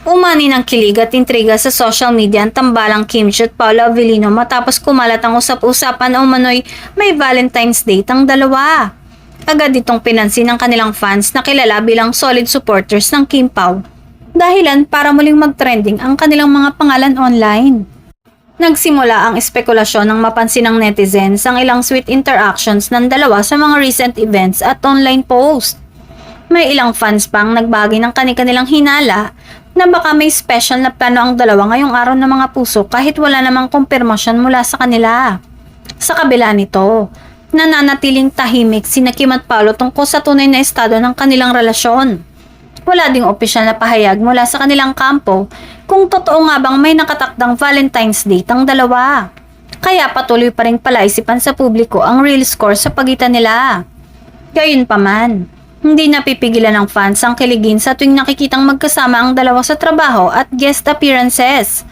Umani ng kilig at intriga sa social media ang tambalang Kim Chiu at Paolo Avellino matapos kumalat ang usap-usapan na umano'y may Valentine's Date ang dalawa. Agad itong pinansin ng kanilang fans na kilala bilang solid supporters ng Kim Pao. Dahilan para muling mag-trending ang kanilang mga pangalan online. Nagsimula ang espekulasyon ng mapansin ng netizens ang ilang sweet interactions ng dalawa sa mga recent events at online post. May ilang fans pang nagbagi ng kanilang hinala na baka may special na plano ang dalawa ngayong araw ng mga puso kahit wala namang kumpirmasyon mula sa kanila. Sa kabila nito, nananatiling tahimik sina Kim at Paolo tungkol sa tunay na estado ng kanilang relasyon. Wala ding opisyal na pahayag mula sa kanilang kampo kung totoo nga bang may nakatakdang Valentine's Date ang dalawa. Kaya patuloy pa rin palaisipan sa publiko ang real score sa pagitan nila. Gayunpaman, hindi napipigilan ng fans ang kiligin sa tuwing nakikitang magkasama ang dalawa sa trabaho at guest appearances.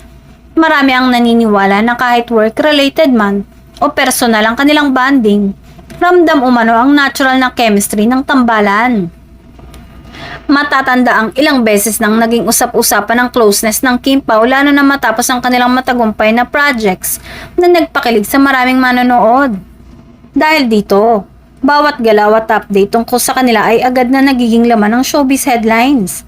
Marami ang naniniwala na kahit work-related man o personal ang kanilang bonding, ramdam umano ang natural na chemistry ng tambalan. Matatanda ang ilang beses nang naging usap-usapan ng closeness ng Kim Pao lalo na matapos ang kanilang matagumpay na projects na nagpakilig sa maraming manonood. Dahil dito, bawat galaw at update tungkol sa kanila ay agad na nagiging laman ng showbiz headlines.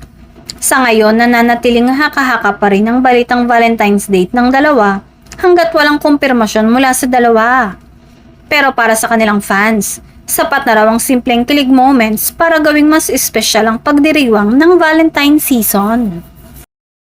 Sa ngayon, nananatiling haka-haka pa rin ang balitang Valentine's Date ng dalawa hanggat walang kumpirmasyon mula sa dalawa. Pero para sa kanilang fans, sapat na raw ang simpleng kilig moments para gawing mas espesyal ang pagdiriwang ng Valentine season.